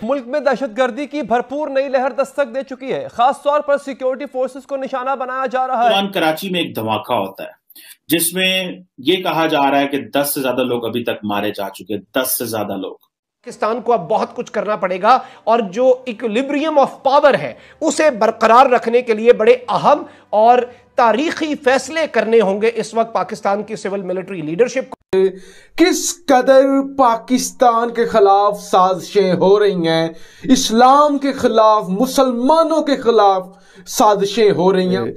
मुल्क में दहशतगर्दी की भरपूर नई लहर दस्तक दे चुकी है। खास तौर पर सिक्योरिटी फोर्सेस को निशाना बनाया जा रहा है। कराची में एक धमाका होता है जिसमें यह कहा जा रहा है कि 10 से ज्यादा लोग अभी तक मारे जा चुके हैं। 10 से ज्यादा लोग। पाकिस्तान को अब बहुत कुछ करना पड़ेगा और जो इक्विलिब्रियम ऑफ पावर है उसे बरकरार रखने के लिए बड़े अहम और तारीखी फैसले करने होंगे इस वक्त पाकिस्तान की सिविल मिलिट्री लीडरशिप को। किस कदर पाकिस्तान के खिलाफ साजिशें हो रही हैं, इस्लाम के खिलाफ, मुसलमानों के खिलाफ साजिशें हो रही हैं।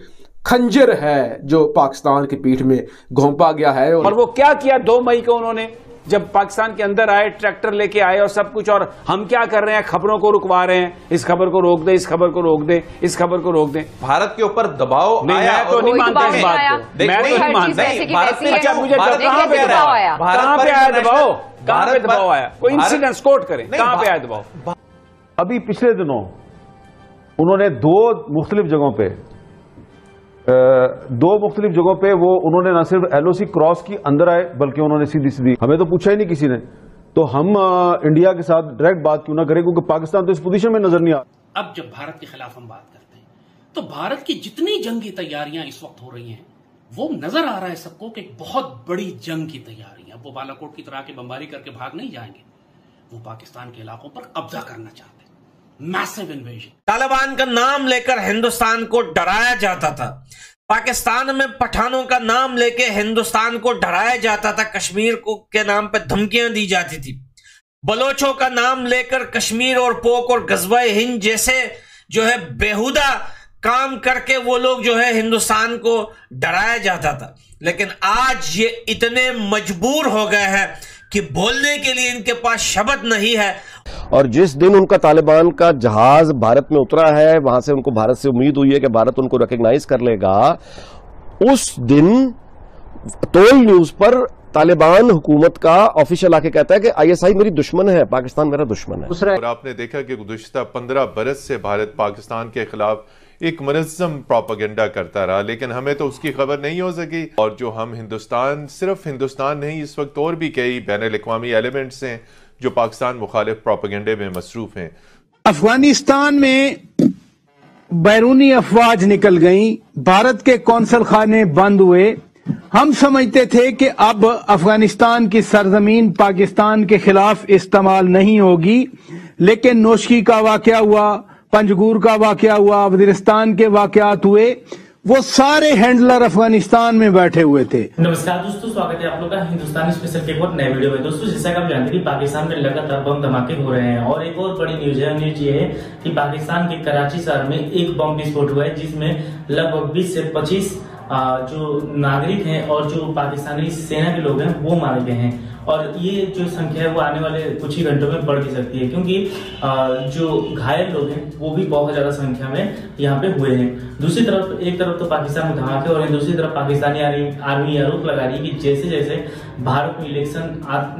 खंजर है जो पाकिस्तान की पीठ में घोंपा गया है। और वो क्या किया 2 मई को उन्होंने, जब पाकिस्तान के अंदर आए, ट्रैक्टर लेके आए और सब कुछ, और हम क्या कर रहे हैं, खबरों को रुकवा रहे हैं, इस खबर को रोक दे, इस खबर को रोक दे, इस खबर को रोक दे। भारत के ऊपर दबाव नहीं, मैं तो नहीं मानता इस बात को, मैं तो नहीं मानता। भारत में क्या मुझे कहां पे आया, कहां पे आया दबाव, कहां पे दबाव आया, कोई इंसिडेंट कोट करें, कहां पे आया दबाव। अभी पिछले दिनों उन्होंने 2 मुख्तलिफ जगहों पे वो उन्होंने न सिर्फ LOC क्रॉस की अंदर आए, बल्कि उन्होंने सीधी हमें तो पूछा ही नहीं किसी ने, तो हम इंडिया के साथ डायरेक्ट बात क्यों ना करें, क्योंकि पाकिस्तान तो इस पोजीशन में नजर नहीं आ रहा। अब जब भारत के खिलाफ हम बात करते हैं तो भारत की जितनी जंगी तैयारियां इस वक्त हो रही हैं वो नजर आ रहा है सबको कि एक बहुत बड़ी जंग की तैयारी है। वो बालाकोट की तरह के बमबारी करके भाग नहीं जाएंगे, वो पाकिस्तान के इलाकों पर कब्जा करना चाहते हैं। Massive invasion. तालिबान का नाम लेकर हिंदुस्तान को डराया जाता था, पाकिस्तान में पठानों का नाम लेके हिंदुस्तान को डराया जाता था, कश्मीर को के नाम पे धमकियां दी जाती थी, बलोचों का नाम लेकर कश्मीर और पोक और गज़वा-ए हिंद जैसे जो है बेहुदा काम करके वो लोग जो है हिंदुस्तान को डराया जाता था। लेकिन आज ये इतने मजबूर हो गए हैं कि बोलने के लिए इनके पास शब्द नहीं है। और जिस दिन उनका तालिबान का जहाज भारत में उतरा है, वहां से उनको भारत से उम्मीद हुई है कि भारत उनको रिकॉग्नाइज कर लेगा, उस दिन टोल न्यूज पर तालिबान हुकूमत का ऑफिशियल आके कहता है कि ISI मेरी दुश्मन है, पाकिस्तान मेरा दुश्मन है। और आपने देखा कि गुज़िश्ता 15 बरस से भारत पाकिस्तान के खिलाफ एक मुनज़्ज़म प्रोपेगेंडा करता रहा, लेकिन हमें तो उसकी खबर नहीं हो सकी। और जो हम हिंदुस्तान, सिर्फ हिंदुस्तान नहीं, इस वक्त और भी कई बैनुल-अक़वामी एलिमेंट्स हैं जो पाकिस्तान मुखालिफ प्रोपेगेंडे में मसरूफ हैं। अफगानिस्तान में बैरूनी अफवाज निकल गई, भारत के कौंसल खाने बंद हुए। हम समझते थे कि अब अफगानिस्तान की सरजमीन पाकिस्तान के खिलाफ इस्तेमाल नहीं होगी, लेकिन नोशकी का वाकया हुआ, पंजगूर का वाकया हुआ, वजीरिस्तान के वाकयात हुए, वो सारे हैंडलर अफगानिस्तान में बैठे हुए थे। नमस्कार दोस्तों, स्वागत है आप लोग का हिंदुस्तानी स्पेशल के एक और नए वीडियो में। दोस्तों, जैसा कि आप जानते हैं कि पाकिस्तान में लगातार बम धमाके हो रहे हैं और एक और बड़ी न्यूज ये है कि पाकिस्तान के कराची शहर में एक बम विस्फोट हुआ है जिसमें लगभग 20 से 25 जो नागरिक हैं और जो पाकिस्तानी सेना के लोग हैं वो मारे गए हैं। और ये जो संख्या है वो आने वाले कुछ ही घंटों में बढ़ भी सकती है, क्योंकि जो घायल लोग हैं वो भी बहुत ज्यादा संख्या में यहाँ पे हुए हैं। दूसरी तरफ, एक तरफ तो पाकिस्तान में धमाके हो रहे हैं, दूसरी तरफ पाकिस्तानी आर्मी आरोप लगा रही है कि जैसे जैसे भारत में इलेक्शन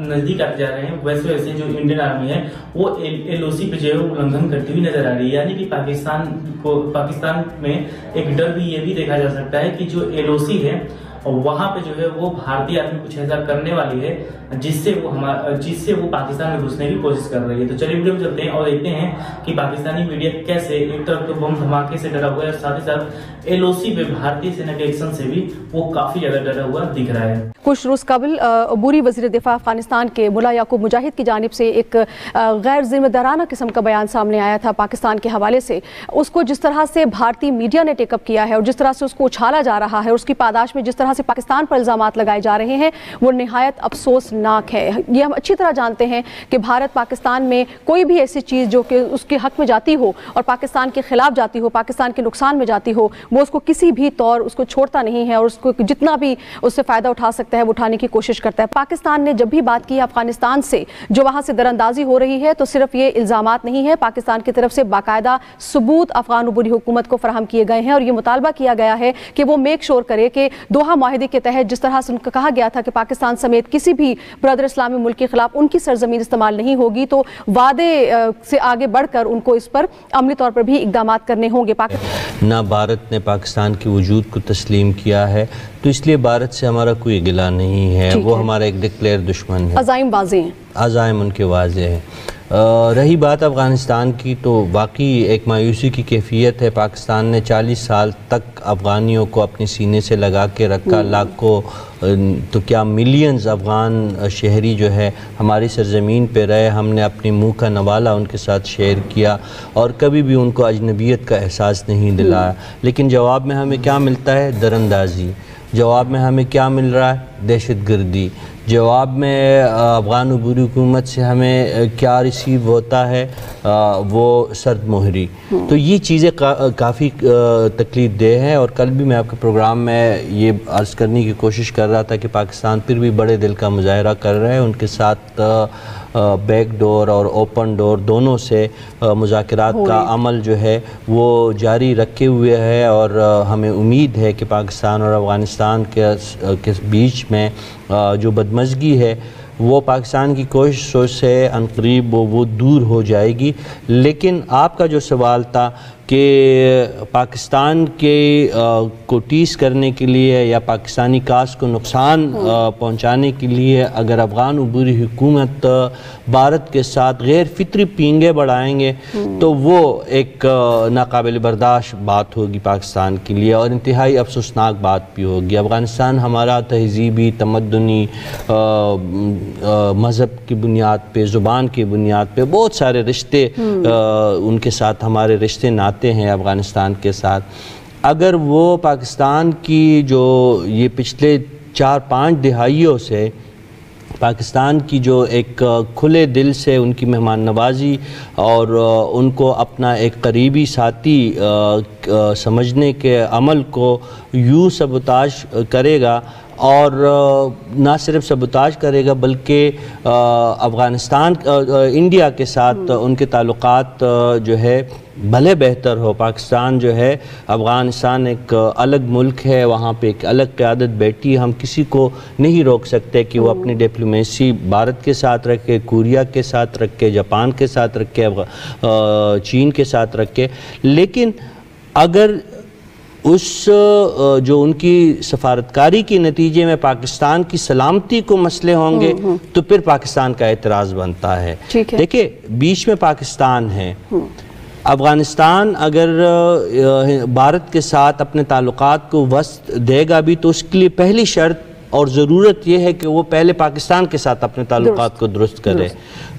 नजदीक आते जा रहे हैं वैसे वैसे जो इंडियन आर्मी है वो LOC पे जो है उल्लंघन करती हुई नजर आ रही है। यानी कि पाकिस्तान में एक डर भी ये भी देखा जा सकता है कि जो LOC है वहां पे जो है वो भारतीय आर्मी कुछ ऐसा करने वाली है जिससे वो पाकिस्तान में घुसने की कोशिश कर रही है। तो चलिए वीडियो में चलते हैं और देखते हैं कि पाकिस्तानी मीडिया कैसे एक तरफ तो बम धमाके से डरा हुआ है और साथ ही साथ LOC पे भारतीय सेना के एक्शन से भी वो काफी ज्यादा डरा हुआ दिख रहा है। कुछ रोज कबल अबूरी वज़ीर दिफा अफगानिस्तान के मुल्ला याकूब मुजाहिद की जानिब से एक गैर जिम्मेदाराना किस्म का बयान सामने आया था पाकिस्तान के हवाले से। उसको जिस तरह से भारतीय मीडिया ने टेकअप किया है और जिस तरह से उसको उछाला जा रहा है, उसकी पादाश में जिस तरह से पाकिस्तान पर इल्जामात लगाए जा रहे हैं, वो निहायत अफसोसनाक है। ये हम अच्छी तरह जानते हैं कि भारत पाकिस्तान में कोई भी ऐसी चीज़ जो कि उसके हक में जाती हो और पाकिस्तान के खिलाफ जाती हो, पाकिस्तान के नुकसान में जाती हो, वो उसको किसी भी तौर उसको छोड़ता नहीं है और उसको जितना भी उससे फ़ायदा उठा सकता है वो उठाने की कोशिश करता है। पाकिस्तान ने जब भी बात की अफगानिस्तान से जो वहाँ से दरअंदाजी हो रही है, तो सिर्फ ये इल्ज़ामात नहीं है, पाकिस्तान की तरफ से बाकायदा सबूत अफगान अबूरी हुकूमत को फराहम किए गए हैं और ये मुतालबा किया गया है कि वो मेक श्योर करे कि दोहा माहिदे के तहत जिस तरह से उनका कहा गया था कि पाकिस्तान समेत किसी भी ब्रदर इस्लामी मुल्क के खिलाफ उनकी सरजमीन इस्तेमाल नहीं होगी, तो वादे से आगे बढ़कर उनको इस पर अमली तौर पर भी इकदाम करने होंगे। ना भारत ने पाकिस्तान के वजूद को तस्लीम किया है, तो इसलिए भारत से हमारा कोई गिला नहीं है, वो हमारा एक डिक्लेयर दुश्मन है। अज़ाइम वाज़ेह हैं। अज़ाइम उनके वाज़े हैं। रही बात अफ़गानिस्तान की, तो वाकई एक मायूसी की कैफियत है। पाकिस्तान ने 40 साल तक अफ़गानियों को अपने सीने से लगा के रखा, लाखों तो क्या मिलियंस अफ़गान शहरी जो है हमारी सरज़मीन पे रहे, हमने अपने मुंह का नवाला उनके साथ शेयर किया और कभी भी उनको अजनबियत का एहसास नहीं दिलाया। लेकिन जवाब में हमें क्या मिलता है? दरअंदाजी। जवाब में हमें क्या मिल रहा है? दहशतगर्दी। जवाब में अफ़गान अबूरी हुकूमत से हमें क्या रिसीव होता है? वो सर्द मोहरी। तो ये चीज़ें काफ़ी तकलीफ देह हैं। और कल भी मैं आपके प्रोग्राम में ये अर्ज़ करने की कोशिश कर रहा था कि पाकिस्तान फिर भी बड़े दिल का मुजाहरा कर रहे हैं, उनके साथ बैक डोर और ओपन डोर दोनों से मुज़ाकरात का अमल जो है वो जारी रखे हुए है। और हमें उम्मीद है कि पाकिस्तान और अफ़गानिस्तान के बीच में जो बदमज़गी है वो पाकिस्तान की कोशिशों से अनकरीब वो दूर हो जाएगी। लेकिन आपका जो सवाल था कि पाकिस्तान के को टीस करने के लिए या पाकिस्तानी कास्ट को नुकसान पहुंचाने के लिए अगर अफ़गान अबूरी हुकूमत भारत के साथ गैर फितरी पींगे बढ़ाएंगे तो वो एक नाकाबिल बर्दाश्त बात होगी पाकिस्तान के लिए और इंतहाई अफसोसनाक बात भी होगी। अफ़गानिस्तान हमारा तहज़ीबी, तमद्दुनी, मज़हब की बुनियाद पे, ज़ुबान की बुनियाद पे बहुत सारे रिश्ते उनके साथ हमारे रिश्ते नाते हैं अफ़गानिस्तान के साथ। अगर वो पाकिस्तान की जो ये पिछले 4-5 दिहाइयों से पाकिस्तान की जो एक खुले दिल से उनकी मेहमान नवाजी और उनको अपना एक करीबी साथी समझने के अमल को यूँ सबताज करेगा और ना सिर्फ सबताज करेगा बल्कि अफ़गानिस्तान इंडिया के साथ उनके ताल्लुकात जो है भले बेहतर हो। पाकिस्तान जो है, अफ़गानिस्तान एक अलग मुल्क है, वहाँ पे एक अलग क़यादत बैठी, हम किसी को नहीं रोक सकते कि वो अपनी डिप्लोमेसी भारत के साथ रखे, कोरिया के साथ रखे, जापान के साथ रखे, चीन के साथ रखे। लेकिन अगर उस जो उनकी सफारतकारी के नतीजे में पाकिस्तान की सलामती को मसले होंगे तो फिर पाकिस्तान का एतराज़ बनता है। देखिए, बीच में पाकिस्तान है, अफ़गानिस्तान अगर भारत के साथ अपने ताल्लुकात को वस्त देगा भी तो उसके लिए पहली शर्त और ज़रूरत यह है कि वो पहले पाकिस्तान के साथ अपने ताल्लुकात को दुरुस्त करे।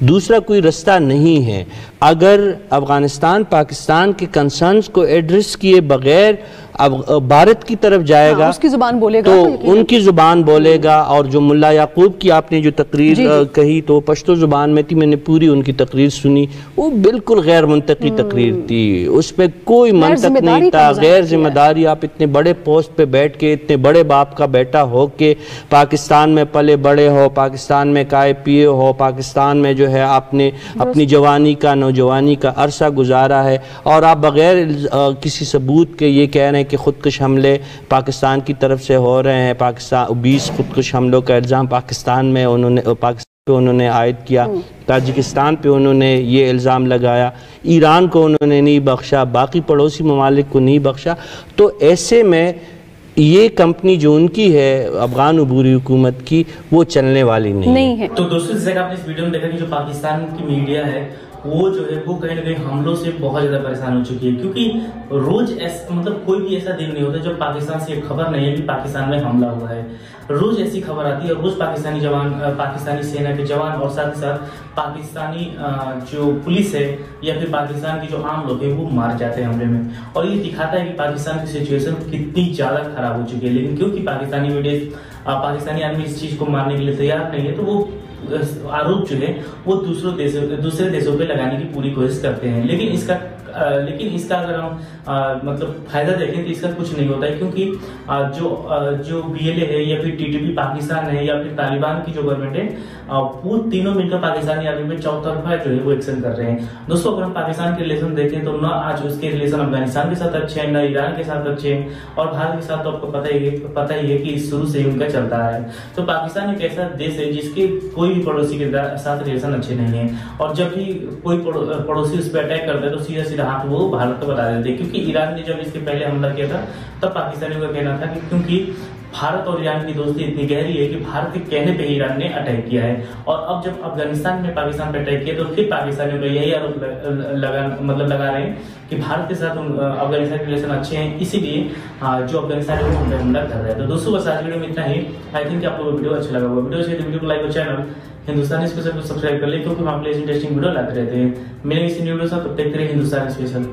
दूसरा कोई रास्ता नहीं है। अगर अफ़गानिस्तान पाकिस्तान के कंसर्न्स को एड्रेस किए बगैर अब भारत की तरफ जाएगा, उसकी ज़ुबान बोलेगा तो उनकी ज़ुबान बोलेगा। और जो मुल्ला याकूब की आपने जो तकरीर कही तो पश्तो ज़ुबान में थी, मैंने पूरी उनकी तकरीर सुनी, वो बिल्कुल गैर मंतकी तकरीर थी, उसमें कोई मंतक नहीं था, गैर जिम्मेदारी। आप इतने बड़े पोस्ट पे बैठ के, इतने बड़े बाप का बेटा हो के पाकिस्तान में पले बड़े हो, पाकिस्तान में खाए पिए हो, पाकिस्तान में जो है आपने अपनी जवानी का नौजवानी का अरसा गुजारा है और आप बगैर किसी सबूत के ये कह रहे हैं कि खुदकुश हमले पाकिस्तान की तरफ से हो रहे हैं। पाकिस्तान 20 खुदकुश हमलों का इल्ज़ाम पाकिस्तान में उन्होंने आयद किया, ताजिकिस्तान पे उन्होंने ये इल्ज़ाम लगाया, ईरान को उन्होंने नहीं बख्शा, बाकी पड़ोसी ममालिक को नहीं बख्शा। तो ऐसे में ये कंपनी जो उनकी है अफ़गान अबूरी हुकूमत की, वो चलने वाली नहीं है। तो दोस्तों, जैसे आपने इस वीडियो में देखा कि जो पाकिस्तान की मीडिया है वो जो है वो कहीं ना कहीं हमलों से बहुत ज्यादा परेशान हो चुकी है, क्योंकि रोज मतलब कोई भी ऐसा दिन नहीं होता जब पाकिस्तान से खबर नहीं है कि पाकिस्तान में हमला हुआ है। रोज ऐसी खबर आती है, रोज पाकिस्तानी जवान, पाकिस्तानी सेना के जवान और साथ ही साथ पाकिस्तानी जो पुलिस है या फिर पाकिस्तान के जो आम लोग हैं वो मार जाते हैं हमले में। और ये दिखाता है कि पाकिस्तान की सिचुएशन कितनी ज्यादा खराब हो चुकी है। लेकिन क्योंकि पाकिस्तानी मीडिया, पाकिस्तानी आदमी इस चीज को मानने के लिए तैयार नहीं है, तो वो आरोप जो है वो दूसरे देशों पे लगाने की पूरी कोशिश करते हैं। लेकिन इसका अगर हम मतलब फायदा देखें तो इसका कुछ नहीं होता है, क्योंकि जो BLA है या फिर TTP पाकिस्तान है या फिर तालिबान की जो गवर्नमेंट है, वो तीनों मिलकर पाकिस्तानी आर्मी पे चौतरफा जो है वो एक्शन कर रहे हैं। दोस्तों, अगर हम पाकिस्तान के रिलेशन देखें तो ना आज उसके रिलेशन अफगानिस्तान के साथ अच्छे हैं, ना ईरान के साथ अच्छे हैं, और भारत के साथ तो आपको पता ही है कि शुरू से ही उनका चलता है। तो पाकिस्तान एक ऐसा देश है जिसके कोई भी पड़ोसी के साथ रिलेशन अच्छे नहीं है, और जब भी कोई पड़ोसी उस पर अटैक करता है तो सीधा हाथ वो भारत को बता देते हैं। क्योंकि ईरान ने जब इसके पहले हमला किया था तब पाकिस्तानियों का कहना था कि क्योंकि भारत और ईरान की दोस्ती इतनी गहरी है कि भारत के कहने पे ईरान ने अटैक किया है। और अब जब अफगानिस्तान में पाकिस्तान पे अटैक किया तो फिर पाकिस्तानियों को यही आरोप लगा रहे हैं कि भारत के साथ अफगानिस्तान के रिलेशन अच्छे हैं, इसीलिए जो अफगानिस्तान है वो हमला कर रहे हैं। तो दोस्तों बस आज वीडियो में इतना ही। आई थिंक आपको वीडियो अच्छा लगा होगा। वीडियो को लाइक और चैनल हिंदुस्तानी स्पेशल को सब्सक्राइब कर ले, क्योंकि हम आपके लिए इंटरेस्टिंग वीडियो लाते रहते हैं। मिलेंगे इसी वीडियो से, तब तक के लिए हिंदुस्तानी स्पेशल।